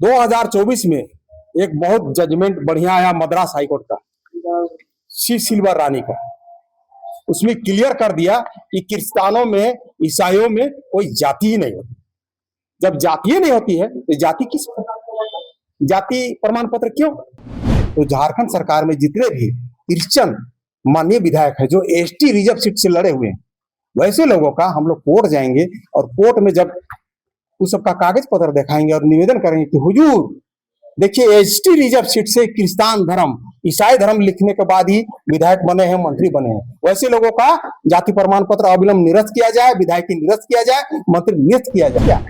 2024 में एक बहुत जजमेंट बढ़िया आया मद्रास हाईकोर्ट का, सी सिल्वर रानी का। उसमें क्लियर कर दिया कि क्रिस्तानों में, ईसाइयों में कोई जाति ही नहीं होती। जब जाति नहीं होती है तो जाति किस, जाति प्रमाण पत्र क्यों? तो झारखंड सरकार में जितने भी क्रिश्चियन माननीय विधायक है जो एसटी रिजर्व सीट से लड़े हुए हैं, वैसे लोगों का हम लोग कोर्ट जाएंगे और कोर्ट में जब उस सबका कागज पत्र दिखाएंगे और निवेदन करेंगे कि हुजूर देखिए एसटी रिजर्व सीट से क्रिस्तान धर्म, ईसाई धर्म लिखने के बाद ही विधायक बने हैं, मंत्री बने हैं, वैसे लोगों का जाति प्रमाण पत्र अविलंब निरस्त किया जाए, विधायक निरस्त किया जाए, मंत्री निरस्त किया जाए।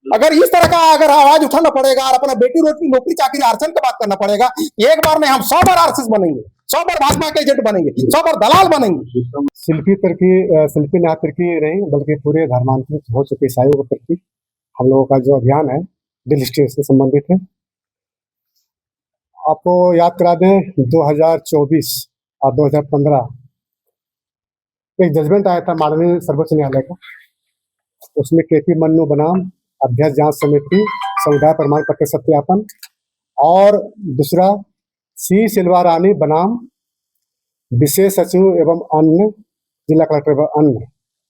अगर इस तरह का अगर आवाज उठाना पड़ेगा और अपना बेटी रोटी नौकरी चाकरी आरक्षण की बात करना पड़ेगा, एक बार नहीं हम 100 बार आरएसएस बनेंगे, 100 बार भाजपा के एजेंट बनेंगे, 100 बार दलाल बनेंगे। शिल्पी ना तिरकी नहीं बल्कि पूरे धर्मांतरित हो चुके ईसाइयों के प्रति हम लोगों का जो अभियान है दिल स्टेट से संबंधित है। आपको याद करा दें 2024 और 2015 एक जजमेंट आया था माननीय सर्वोच्च न्यायालय का। उसमें केपी मन्नू बनाम अध्यक्ष जांच समिति समुदाय प्रमाण पत्र सत्यापन और दूसरा सी सिल्वा रानी बनाम विशेष सचिव एवं अन्य जिला कलेक्टर अन्य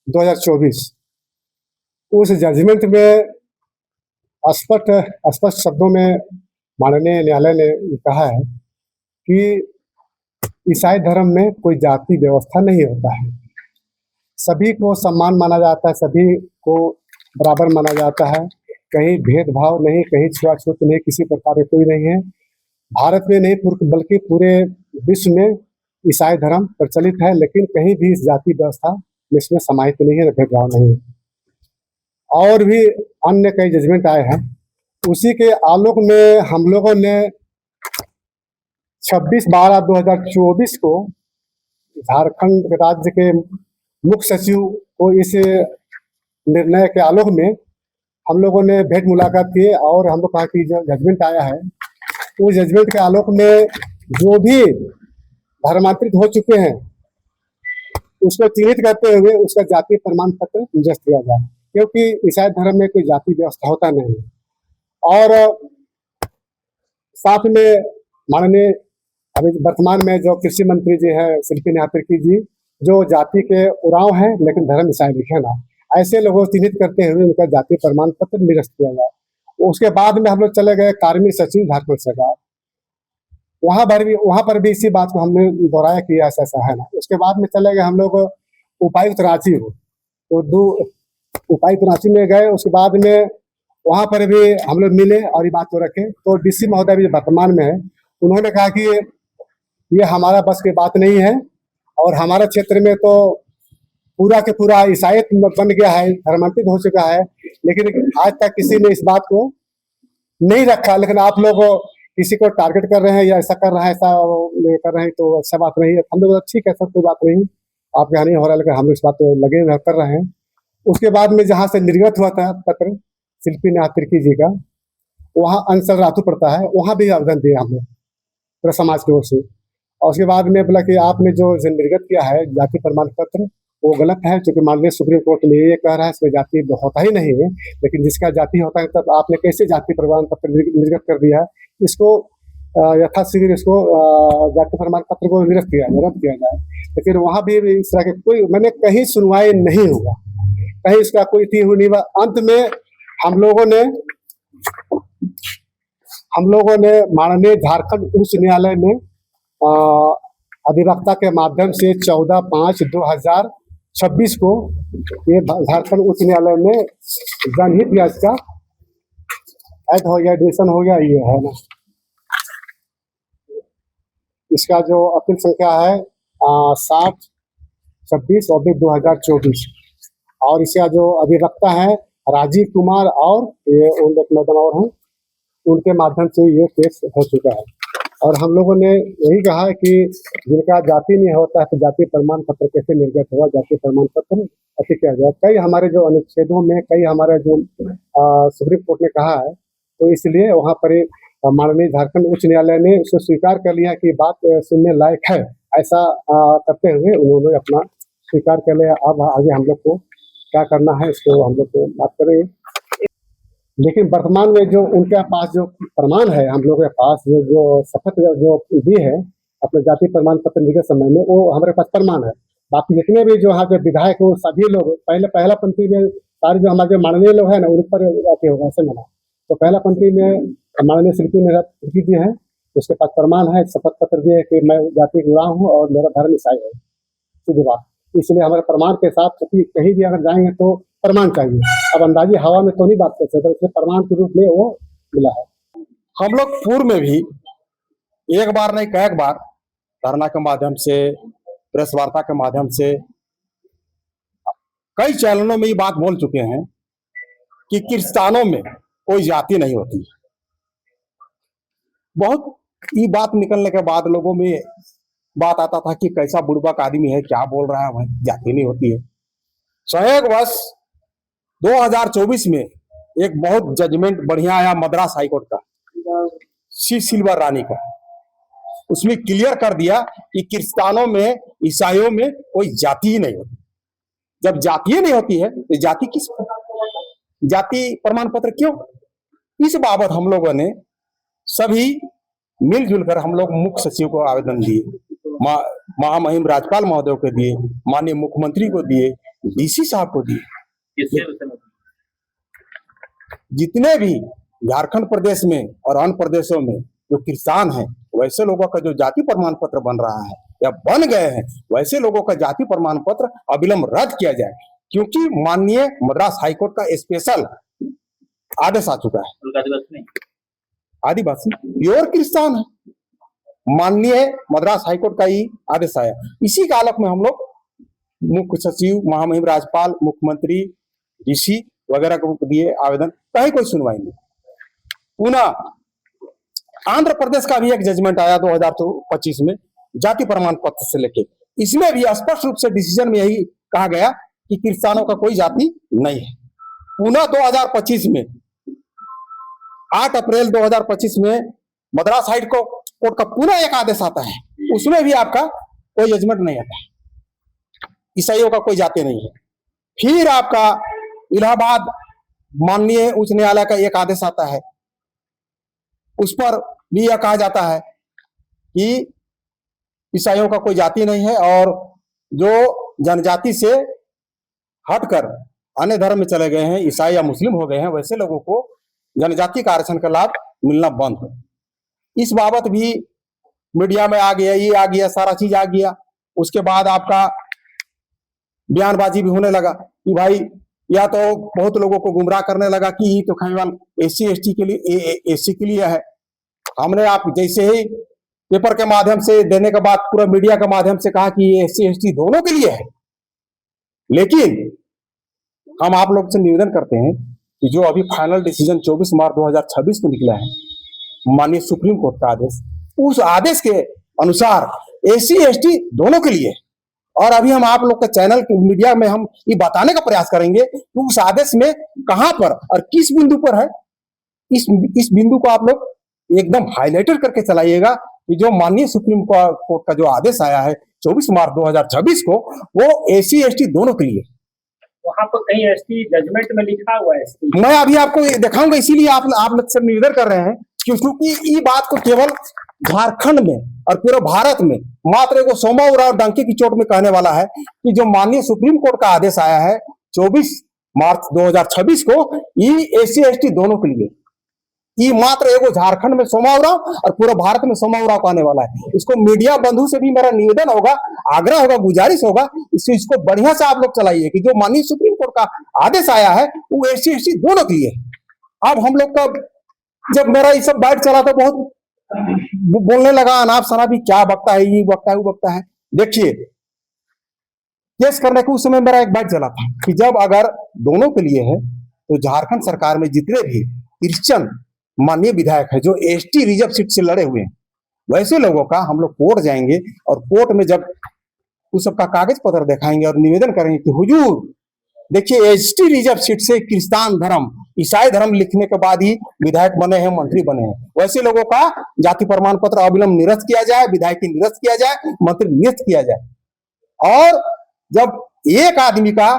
2024। उस जजमेंट में स्पष्ट शब्दों में माननीय न्यायालय ने कहा है कि ईसाई धर्म में कोई जाति व्यवस्था नहीं होता है, सभी को सम्मान माना जाता है, सभी को बराबर माना जाता है, कहीं भेदभाव नहीं, कहीं छुआछूत नहीं, किसी प्रकार का कोई नहीं है। भारत में नहीं बल्कि पूरे विश्व में ईसाई धर्म प्रचलित है, लेकिन कहीं भी इस जाति व्यवस्था इसमें समाहित नहीं है, भेदभाव नहीं है। और भी अन्य कई जजमेंट आए हैं। उसी के आलोक में हम लोगों ने 26/12/2024 को झारखंड राज्य के मुख्य सचिव को इस निर्णय के आलोक में हम लोगों ने भेंट मुलाकात की और हम लोग कहा कि जो जजमेंट आया है उस जजमेंट के आलोक में जो भी धर्मांतरित हो चुके हैं उसको चिन्हित करते हुए उसका जाति प्रमाण पत्र निरस्त किया जाए, क्योंकि ईसाई धर्म में कोई जाति व्यवस्था होता नहीं। और साथ में माननीय अभी वर्तमान में जो कृषि मंत्री जी है शिल्पी नाथ तिर्की जी, जो जाति के उराव हैं लेकिन धर्म ईसाई लिखे ना, ऐसे लोगों को चिन्हित करते हुए उनका जाति प्रमाण पत्र निरस्त किया जाए। उसके बाद में हम लोग चले गए कार्मिक सचिव झारखंड सरकार, वहां पर भी इसी बात को हमने दोहराया कि ऐसा है ना। उसके बाद में चले गए हम लोग उपायुक्त रांची हो, तो उपायुक्त रांची में गए। उसके बाद में वहां पर भी हम लोग मिले और ये बात को रखे। तो डीसी महोदय भी वर्तमान में है, उन्होंने कहा कि ये हमारा बस की बात नहीं है और हमारे क्षेत्र में तो पूरा के पूरा ईसाईयत बन गया है, धर्मांतरित हो चुका है, लेकिन आज तक किसी ने इस बात को नहीं रखा। लेकिन आप लोग किसी को टारगेट कर रहे हैं या ऐसा कर रहे हैं, ऐसा कर रहे हैं, तो अच्छा बात नहीं है। हम लोग ठीक है सर, कोई बात नहीं, आपके यहाँ नहीं हो रहा, लेकिन हम इस बात को लगे कर रहे हैं। उसके बाद में जहाँ से निर्गत हुआ था पत्र शिल्पी नाथ तिर्की जी का, वहाँ अंचल रातू पड़ता है, वहाँ भी आवेदन दिया हम लोग पूरा समाज की ओर से। और उसके बाद में बोला कि आपने जो निर्गत किया है जाति प्रमाण पत्र वो गलत है, क्योंकि माननीय सुप्रीम कोर्ट में ये कह रहा है इसमें जाति होता ही नहीं है, लेकिन जिसका जाति होता है तब आपने कैसे जाति प्रमाण पत्र निर्गत कर दिया है। इसको यथाशीघ्र इसको जाति प्रमाण पत्र को निरस्त किया जाए, रद्द किया जाए। लेकिन वहाँ भी इस तरह के कोई मैंने कहीं सुनवाई नहीं हुआ, कहीं इसका कोई थी नहीं हुआ। अंत में हम लोगों ने माननीय झारखंड उच्च न्यायालय में अधिवक्ता के माध्यम से 14/5/2026 को ये झारखंड उच्च न्यायालय में जनहित याचिका ऐड हो गया, एडमिशन हो गया, ये है ना। इसका जो अपील संख्या है 60/26/2024 और इसका जो अधिवक्ता है राजीव कुमार और ये मैडम और हैं, उनके माध्यम से ये केस हो चुका है। और हम लोगों ने यही कहा है कि जिनका जाति नहीं होता है तो जाति प्रमाण पत्र कैसे निर्गत होगा, जाति प्रमाण पत्र ऐसे किया जाए। कई हमारे जो अनुच्छेदों में कई हमारे जो सुप्रीम कोर्ट ने कहा है, तो इसलिए वहाँ पर माननीय झारखंड उच्च न्यायालय ने उसको स्वीकार कर लिया कि बात सुनने लायक है। ऐसा करते हुए उन्होंने अपना स्वीकार कर लिया। अब आगे हम लोग को क्या करना है इसको हम लोग को बात करेंगे। लेकिन वर्तमान में जो उनके पास जो प्रमाण है, हम लोगों के पास जो शपथ जो दी है अपने जाति प्रमाण पत्र के समय में, वो हमारे पास प्रमाण है। बाकी जितने भी जो यहाँ के विधायक हो, सभी लोग पहला पंक्ति में सारे जो हमारे माननीय लोग हैं ना, उन पर आते होगा ऐसे माना। तो पहला पंक्ति में माननीय शिल्पी जी हैं, उसके पास प्रमाण है, शपथ पत्र दिए कि मैं जाति गुलाम हूँ और मेरा धर्म ईसाई है, सीधी बात। इसलिए हमारे प्रमाण के साथ कहीं भी अगर जाएंगे तो प्रमाण चाहिए। अब अंदाजी हवा में तो नहीं बात कर सकते, इसलिए प्रमाण के रूप में वो मिला है। हम लोग पूर्व में भी एक बार नहीं कई बार धरना के माध्यम से, प्रेस वार्ता के माध्यम से, कई चैनलों में ये बात बोल चुके हैं कि किर्गिस्तानों में कोई जाति नहीं होती। बहुत ये बात निकलने के बाद लोगों में बात आता था कि कैसा बुड़बक आदमी है, क्या बोल रहा है, वह जाति नहीं होती है। संयोगवश 2024 में एक बहुत जजमेंट बढ़िया आया मद्रास हाईकोर्ट का, सी सिल्वर रानी का। उसमें क्लियर कर दिया कि किर्गिस्तानों में, ईसाइयों में कोई जाति ही नहीं होती। जब जाति नहीं होती है तो जाति किस, जाति प्रमाण पत्र क्यों? इस बाबत हम लोगों ने सभी मिलजुल कर हम लोग मुख्य सचिव को आवेदन दिए, महामहिम राज्यपाल महोदय को दिए, माननीय मुख्यमंत्री को दिए, डीसी साहब को दिए। जितने भी झारखंड प्रदेश में और अन्य प्रदेशों में जो किसान हैं, वैसे लोगों का जो जाति प्रमाण पत्र बन रहा है या बन गए हैं, वैसे लोगों का जाति प्रमाण पत्र अविलंब रद्द किया जाए, क्योंकि माननीय मद्रास हाईकोर्ट का स्पेशल आदेश आ चुका है। आदिवासी प्योर किसान है, माननीय मद्रास हाईकोर्ट का ही आदेश आया। इसी के आलोक में हम लोग मुख्य सचिव, महामहिम राज्यपाल, मुख्यमंत्री, डीसी वगैरह को दिए आवेदन, कहीं कोई सुनवाई नहीं। पुनः आंध्र प्रदेश का भी एक जजमेंट आया 2025 में जाति प्रमाण पत्र से लेके, इसमें भी स्पष्ट रूप से डिसीजन में यही कहा गया कि किर्गिस्तानों का कोई जाति नहीं है। पुनः 2025 में 8 अप्रैल 2025 में मद्रास हाई कोर्ट का पुनः एक आदेश आता है, उसमें भी आपका कोई जजमेंट नहीं आता है, ईसाइयों का कोई जाति नहीं है। फिर आपका इलाहाबाद माननीय उच्च न्यायालय का एक आदेश आता है, उस पर भी यह कहा जाता है कि ईसाइयों का कोई जाति नहीं है, और जो जनजाति से हटकर अन्य धर्म में चले गए हैं, ईसाई या मुस्लिम हो गए हैं, वैसे लोगों को जनजाति का आरक्षण का लाभ मिलना बंद हो। इस बाबत भी मीडिया में आ गया, ये आ गया, सारा चीज आ गया। उसके बाद आपका बयानबाजी भी होने लगा कि भाई, या तो बहुत लोगों को गुमराह करने लगा कि ये तो केवल एससी एसटी के लिए, एससी के लिए है। हमने आप जैसे ही पेपर के माध्यम से देने के बाद पूरा मीडिया के माध्यम से कहा कि ये एससी एसटी दोनों के लिए है, लेकिन हम आप लोग से निवेदन करते हैं कि जो अभी फाइनल डिसीजन 24 मार्च 2026 को निकला है, माननीय सुप्रीम कोर्ट का आदेश, उस आदेश के अनुसार एससी एसटी दोनों के लिए। और अभी हम आप लोग के चैनल के मीडिया में हम ये बताने का प्रयास करेंगे कि उस आदेश में कहां पर और किस बिंदु पर है। इस बिंदु को आप लोग एकदम हाईलाइटेड करके चलाइएगा कि जो माननीय सुप्रीम कोर्ट का जो आदेश आया है 24 मार्च 2026 को, वो एससी एसटी दोनों के लिए। वहां पर कहीं एसटी जजमेंट में लिखा हुआ है। मैं अभी आपको दिखाऊंगा, इसीलिए आप लोग से निवेदन कर रहे हैं, क्योंकि ये बात को केवल झारखंड में और पूरे भारत में मात्र एगो सोमा उरांव डंके की चोट में कहने वाला है कि जो माननीय सुप्रीम कोर्ट का आदेश आया है 24 मार्च 2026 को, ये एससी एसटी दोनों के लिए, ये मात्र एगो झारखंड में सोमा उरांव और पूरे भारत में सोमा उरांव कहने वाला है। इसको मीडिया बंधु से भी मेरा निवेदन होगा, आग्रह होगा, गुजारिश होगा, इसको बढ़िया से आप लोग चलाइए कि जो माननीय सुप्रीम कोर्ट का आदेश आया है वो एससी एसटी दोनों के लिए। अब हम लोग का जब मेरा ये सब बाइट चला तो बहुत बोलने लगा अनाप शनाप, भी क्या बकता है, ये बकता है, वो बकता है। देखिए, केस करने के उस समय मेरा एक बाइट चला था कि जब अगर दोनों के लिए है तो झारखंड सरकार में जितने भी क्रिश्चियन माननीय विधायक है जो एसटी रिजर्व सीट से लड़े हुए हैं, वैसे लोगों का हम लोग कोर्ट जाएंगे और कोर्ट में जब उस सबका कागज पत्र दिखाएंगे और निवेदन करेंगे कि हुजूर देखिए, एसटी रिजर्व सीट से क्रिस्तान धर्म, ईसाई धर्म लिखने के बाद ही विधायक बने हैं, मंत्री बने हैं, वैसे लोगों का जाति प्रमाण पत्र अविलंब निरस्त किया जाए, विधायकी निरस्त किया जाए, मंत्री निरस्त किया जाए। और जब एक आदमी का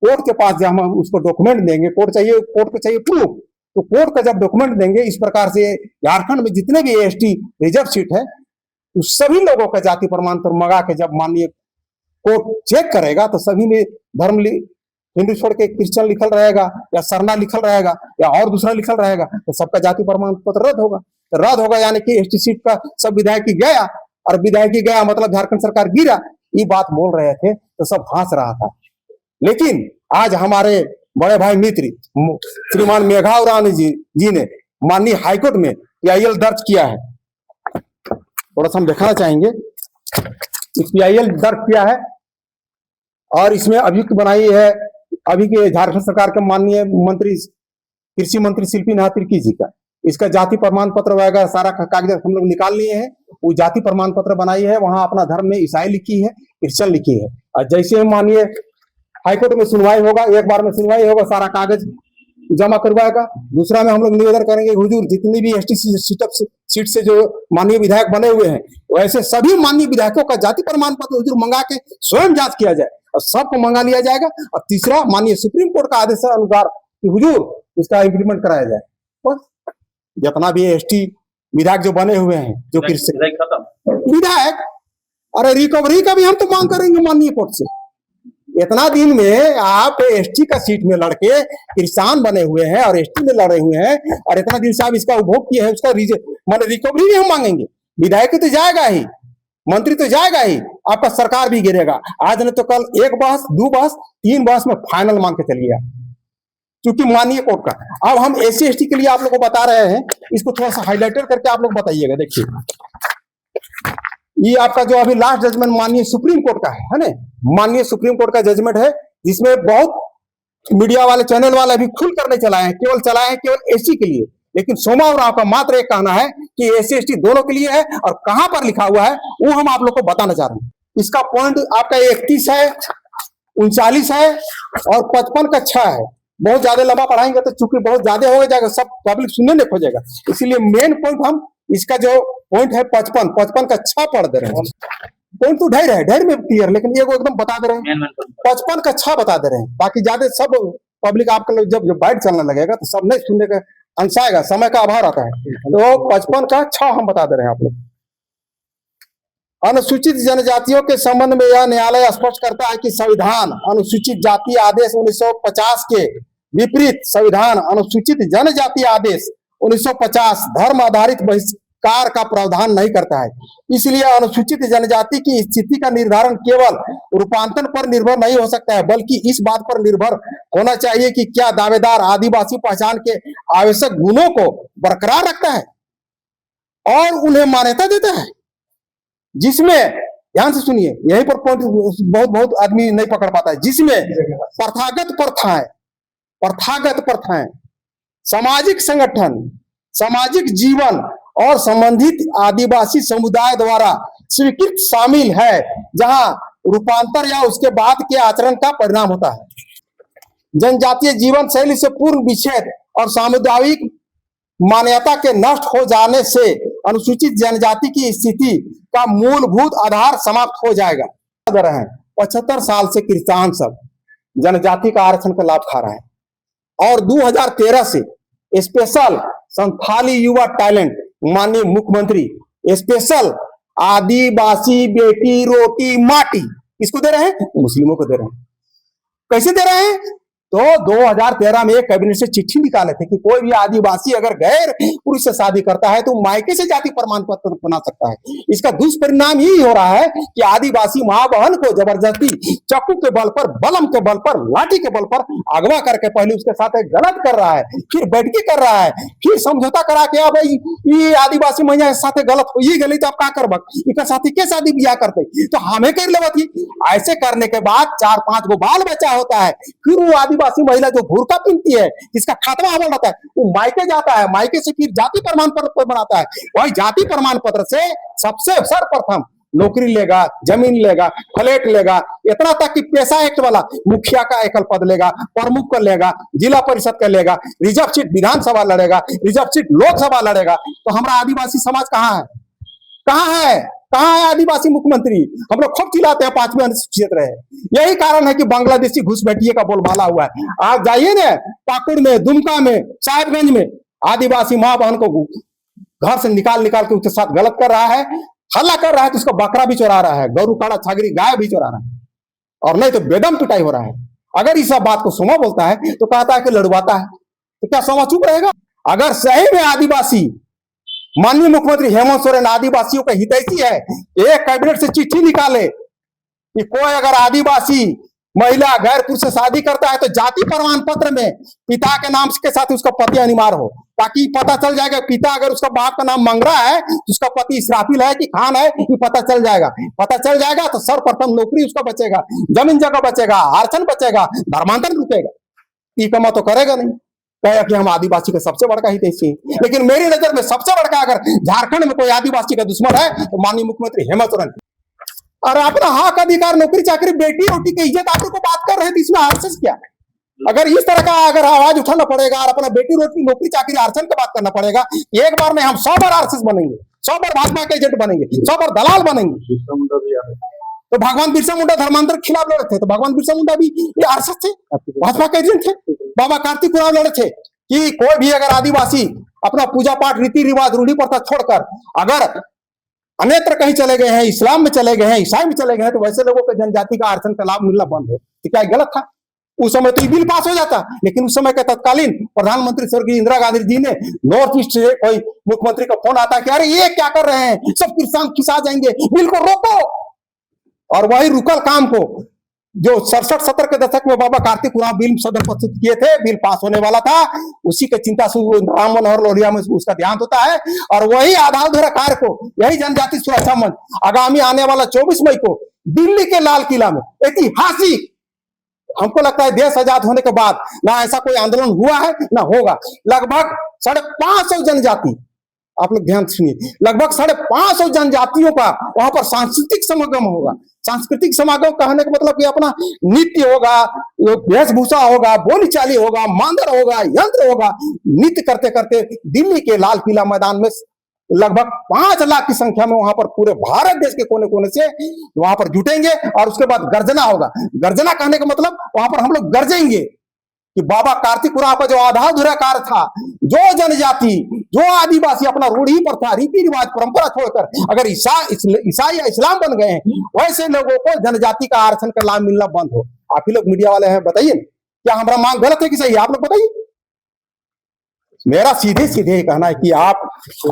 कोर्ट के पास जब हम उसको डॉक्यूमेंट देंगे, कोर्ट को चाहिए प्रूफ तो कोर्ट का जब डॉक्यूमेंट देंगे इस प्रकार से झारखंड में जितने भी एसटी रिजर्व सीट है उस सभी लोगों का जाति प्रमाण पत्र मंगा के जब माननीय कोर्ट चेक करेगा तो सभी में धर्म हिंदू छोड़ के क्रिश्चियन लिखल रहेगा या सरना लिखल रहेगा या और दूसरा लिखल रहेगा तो सबका जाति प्रमाण पत्र रद्द होगा। तो रद्द होगा यानी कि एसटी सीट का सब विधायक गया और विधायक गया मतलब झारखंड सरकार गिरा, ये बात बोल रहे थे तो सब हंस रहा था। लेकिन आज हमारे बड़े भाई मित्र श्रीमान मेघा उरानी जी ने माननीय हाईकोर्ट में PIL दर्ज किया है। थोड़ा सा हम दिखाना चाहेंगे PIL दर्ज किया है और इसमें अभियुक्त बनाई है अभी के झारखंड सरकार के माननीय मंत्री कृषि मंत्री शिल्पी नाथ तिर्की जी का। इसका जाति प्रमाण पत्र वगैरह सारा कागज हम लोग निकाल लिए हैं। वो जाति प्रमाण पत्र बनाई है, वहां अपना धर्म में ईसाई लिखी है, क्रिश्चियन लिखी है। और जैसे हम माननीय हाईकोर्ट में सुनवाई होगा, एक बार में सुनवाई होगा, सारा कागज जमा करवाएगा। दूसरा में हम लोग निवेदन करेंगे हुजूर जितनी भी एसटी सीट से जो माननीय विधायक बने हुए हैं वैसे सभी माननीय विधायकों का जाति प्रमाण पत्र हुजूर मंगा के स्वयं जांच किया जाए और सबको मंगा लिया जाएगा। और तीसरा माननीय सुप्रीम कोर्ट का आदेश अनुसार कि हुजूर इसका इम्प्लीमेंट कराया जाए। बस जितना भी एसटी विधायक जो बने हुए हैं जो विधायक, अरे रिकवरी का भी हम तो मांग करेंगे माननीय कोर्ट से। इतना दिन में आप एसटी का सीट में लड़के किसान बने हुए हैं और एसटी में लड़े हुए हैं और इतना दिन से आप इसका उपभोग किए हैं, उसका माने रिकवरी भी हम मांगेंगे। विधायक तो जाएगा ही, मंत्री तो जाएगा ही, आपका सरकार भी गिरेगा। आज नहीं तो कल एक बहस, दो बहस, तीन बहस में फाइनल मान के चलिए क्योंकि माननीय कोर्ट का। अब हम SC/ST के लिए आप लोग को बता रहे हैं, इसको थोड़ा सा हाईलाइटर करके आप लोग बताइएगा। देखिए ये आपका जो अभी लास्ट जजमेंट माननीय सुप्रीम कोर्ट का है ना, माननीय सुप्रीम कोर्ट का जजमेंट है जिसमें बहुत मीडिया वाले चैनल वाले अभी खुल कर नहीं चलाए हैं, केवल चलाए हैं केवल SC के लिए। लेकिन सोमा उरांव का मात्र एक कहना है कि SC/ST दोनों के लिए है और कहां पर लिखा हुआ है वो हम आप लोग को बताना चाह रहे हैं। इसका पॉइंट आपका 31 है, 39 है और 55 का 6 है। बहुत ज्यादा लंबा पढ़ाएंगे तो चूंकि बहुत ज्यादा हो जाएगा, सब पब्लिक सुनने नहीं खोजेगा, इसीलिए मेन पॉइंट हम इसका जो पॉइंट है 55 का 6 पढ़ दे रहे हैं। पॉइंट तो ढेर में क्लियर, लेकिन ये एकदम बता दे रहे हैं 55 का 6 बता दे रहे हैं, ताकि ज्यादा सब पब्लिक आपका लोग जब बाइट चलने लगेगा तो सब नहीं सुनने का अंश आएगा, समय का अभाव रहता है। तो 55 का 6 हम बता दे रहे हैं आप लोग। अनुसूचित जनजातियों के संबंध में यह न्यायालय स्पष्ट करता है कि संविधान अनुसूचित जाति आदेश 1950 के विपरीत संविधान अनुसूचित जनजाति आदेश 1950 धर्म आधारित बहिष्कार का प्रावधान नहीं करता है। इसलिए अनुसूचित जनजाति की स्थिति का निर्धारण केवल रूपांतरण पर निर्भर नहीं हो सकता है, बल्कि इस बात पर निर्भर होना चाहिए कि क्या दावेदार आदिवासी पहचान के आवश्यक गुणों को बरकरार रखता है और उन्हें मान्यता देता है, जिसमें ध्यान से सुनिए, यहीं पर पॉइंट बहुत आदमी नहीं पकड़ पाता है, जिसमें प्रथागत प्रथाएं, सामाजिक संगठन, सामाजिक जीवन और संबंधित आदिवासी समुदाय द्वारा स्वीकृत शामिल है, जहां रूपांतर या उसके बाद के आचरण का परिणाम होता है। जनजातीय जीवन शैली से पूर्ण विच्छेद और सामुदायिक मान्यता के नष्ट हो जाने से अनुसूचित जनजाति की स्थिति का मूलभूत आधार समाप्त हो जाएगा। 75 साल से किसान सब जनजाति का आरक्षण का लाभ खा रहा है और 2013 से स्पेशल संथाली युवा टैलेंट माननीय मुख्यमंत्री स्पेशल आदिवासी बेटी रोटी माटी किसको दे रहे हैं? मुस्लिमों को दे रहे हैं। कैसे दे रहे हैं? तो 2013 में कैबिनेट से चिट्ठी निकाले थे कि कोई भी आदिवासी अगर गैर पुरुष से शादी करता है तो मायके से जाति प्रमाण पत्र बना सकता है। इसका दुष्परिणाम यही हो रहा है कि आदिवासी मां बहन को जबरदस्ती चाकू के बल पर, बलम के बल पर, लाठी के बल पर अगवा करके पहले उसके साथ एक गलत कर रहा है, फिर बैठकी कर रहा है, फिर समझौता करा के अब ये आदिवासी महिला के साथ गलत हो गई तो आप क्या करबक, इनका साथी के शादी ब्याह करते तो हमें कर लेवती। ऐसे करने के बाद 4-5 गो बाल बच्चा होता है, फिर वो आदिवासी महिला जो भूरका पहनती है, जिसका खातमा अमल रहता है, वो मायके जाता है, मायके से फिर जाति प्रमाण पत्र बनाता है। वही जाति प्रमाण पत्र से सबसे सर्वप्रथम नौकरी लेगा, जमीन लेगा, फ्लैट लेगा, इतना तक कि पैसा एक्ट वाला मुखिया का एकल पद लेगा, प्रमुख का लेगा, जिला परिषद का लेगा, रिजर्व सीट विधानसभा लड़ेगा, रिजर्व सीट लोकसभा लड़ेगा। तो हमारा आदिवासी समाज कहाँ है? कहाँ है? कहाँ है आदिवासी मुख्यमंत्री? हम लोग खूब चिल्लाते हैं 5वें अनुसूचित क्षेत्र है। यही कारण है कि बांग्लादेशी घुसपैठिए का बोलबाला हुआ है। आप जाइए ना पाकुड़ में, दुमका में, साहिबगंज में, आदिवासी माँ बहन को घर से निकाल निकाल के उसके साथ गलत कर रहा है, हल्ला कर रहा है, तो उसका बकरा भी चुरा रहा है, गरु काड़ा छागरी गाय भी चुरा रहा है, और नहीं तो बेदम पिटाई हो रहा है। अगर इस सब बात को सोमा बोलता है तो कहता है कि लड़वाता है, तो क्या सोमा चुप रहेगा? अगर सही में आदिवासी माननीय मुख्यमंत्री हेमंत सोरेन आदिवासियों का हितैषी है, एक कैबिनेट से चिट्ठी निकाले कि कोई अगर आदिवासी महिला गैर पुरुष से शादी करता है तो जाति प्रमाण पत्र में पिता के नाम के साथ उसका पति अनिवार्य हो, ताकि पता चल जाएगा। पिता अगर उसका बाप का नाम मंगरा है तो उसका पति इसराफिल है कि खान है, कि पता चल जाएगा। पता चल जाएगा तो सर्वप्रथम नौकरी उसका बचेगा, जमीन जगह बचेगा, आरक्षण बचेगा, धर्मांतरण रुकेगा। ई कमा तो करेगा नहीं, कहेगा कि हम आदिवासी का सबसे बड़का हितैषी हैं। लेकिन मेरी नजर में सबसे बड़का अगर झारखंड में कोई आदिवासी का दुश्मन है तो माननीय मुख्यमंत्री हेमंत सोरेन। और अपना हक अधिकार, नौकरी चाकरी, बेटी रोटी की इज्जत आदि को बात कर रहे थे, इसमें आरएसएस क्या? अगर इस तरह का अगर आवाज उठाना पड़ेगा और अपना बेटी रोटी नौकरी चाकरी आरक्षण की बात करना पड़ेगा, एक बार में हम 100 बार आरएसएस बनेंगे, 100 बार भाजपा के एजेंट बनेंगे, 100 बार दलाल बनेंगे। तो भगवान बिरसा मुंडा धर्मांतर के खिलाफ लड़े थे, तो भगवान बिरसा मुंडा भी ये आरएसएस थे, भाजपा के एजेंट थे। बाबा कार्तिक उरांव लड़े थे कि कोई भी अगर आदिवासी अपना पूजा पाठ, रीति रिवाज, रूढ़ी प्रथा छोड़कर अगर अन्यत्र कहीं चले गए हैं, इस्लाम में चले गए हैं, ईसाई में चले गए हैं, तो वैसे लोगों को जनजाति का आरक्षण का लाभ मिलना बंद हो, तो क्या गलत था? उस समय तो बिल पास हो जाता, लेकिन उस समय के तत्कालीन प्रधानमंत्री स्वर्गीय इंदिरा गांधी जी ने नॉर्थ ईस्ट से कोई मुख्यमंत्री का फोन आता कि अरे ये क्या कर रहे हैं, सब किसान खिसा जाएंगे, बिल को रोको। और वही रुकल काम को जो 67-70 के दशक में बाबा कार्तिक उरांव बिल सदन प्रस्तुत किए थे, बिल पास होने वाला था, उसी के चिंता से राम मनोहर लोहिया में उसका ध्यान होता है। और वही आधार धरा कार्य को यही जनजाति सुरक्षा मंच आगामी आने वाला 24 मई को दिल्ली के लाल किला में ऐतिहासिक, हमको लगता है देश आजाद होने के बाद ना ऐसा कोई आंदोलन हुआ है ना होगा। लगभग 550 जनजाति, आप लोग ध्यान सुनिए, लगभग 550 जनजातियों का वहां पर सांस्कृतिक समागम होगा। सांस्कृतिक समागम कहने का मतलब कि अपना नृत्य होगा, वेशभूषा होगा, बोलीचाली होगा, मांदर होगा, यंत्र होगा। नृत्य करते करते दिल्ली के लाल किला मैदान में लगभग 5 लाख की संख्या में वहां पर पूरे भारत देश के कोने कोने से वहां पर जुटेंगे। और उसके बाद गर्जना होगा। गर्जना कहने का मतलब वहां पर हम लोग गरजेंगे कि बाबा कार्तिक उरांव का जो आधा धुरा कार्य था, जो जनजाति, जो आदिवासी अपना रूढ़ी प्रथा, रीति रिवाज, परंपरा छोड़कर अगर ईसाई या इस्लाम बन गए हैं, वैसे लोगों को जनजाति का आरक्षण का लाभ मिलना बंद हो। आप ही लोग मीडिया वाले हैं, बताइए क्या हमारा मांग गलत है कि सही है? आप लोग बताइए। मेरा सीधे सीधे कहना है कि आप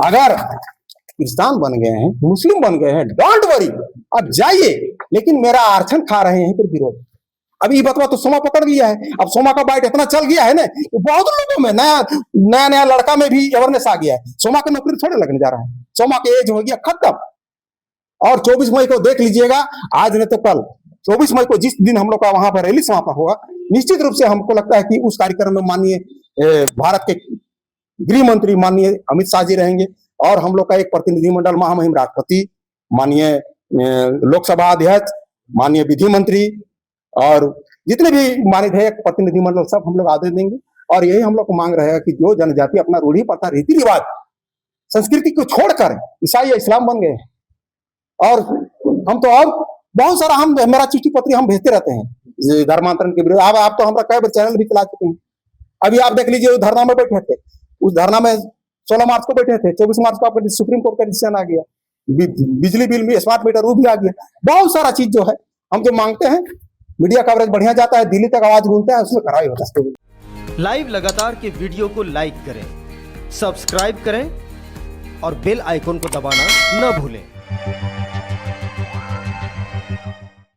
अगर क्रिस्तान बन गए हैं, मुस्लिम बन गए हैं, डोंट वरी, अब जाइए, लेकिन मेरा आरक्षण खा रहे हैं फिर विरोध। अभी ये बतवा तो सोमा पकड़ गया है। अब सोमा का बाइट इतना चल गया है ना, बहुत लोगों में नया लड़का में भी अवेयरनेस आ गया है। सोमा की नौकरी थोड़े लगने जा रहा है, सोमा के एज हो गया खत्म। और 24 मई को देख लीजिएगा, आज नहीं तो कल 24 मई को जिस दिन हम लोग का वहां पर रैली समापन होगा, निश्चित रूप से हमको लगता है कि उस कार्यक्रम में माननीय भारत के गृह मंत्री माननीय अमित शाह जी रहेंगे, और हम लोग का एक प्रतिनिधिमंडल महामहिम राष्ट्रपति, माननीय लोकसभा अध्यक्ष, माननीय विधि मंत्री और जितने भी मानित है प्रतिनिधिमंडल, सब हम लोग आदेश देंगे। और यही हम लोग को मांग रहे हैं कि जो जनजाति अपना रूढ़ी प्रथा, रीति रिवाज, संस्कृति को छोड़कर ईसाई या इस्लाम बन गए, और हम तो और बहुत सारा मेरा चिट्ठी पत्री हम भेजते रहते हैं धर्मांतरण के विरुद्ध। आप तो हमारा कई बार चैनल भी चला चुके हैं। अभी आप देख लीजिए, उस धरना में बैठे थे, उस धरना में 16 मार्च को बैठे थे, 24 मार्च को आपका सुप्रीम कोर्ट का डिसीजन आ गया, बिजली बिल में स्मार्ट मीटर वो भी आ गया। बहुत सारा चीज जो है हम जो मांगते हैं, मीडिया कवरेज बढ़िया जाता है, दिल्ली तक आवाज गूंजता है, उसमें खराई होता है। लाइव लगातार के वीडियो को लाइक करें, सब्सक्राइब करें और बेल आइकन को दबाना न भूलें।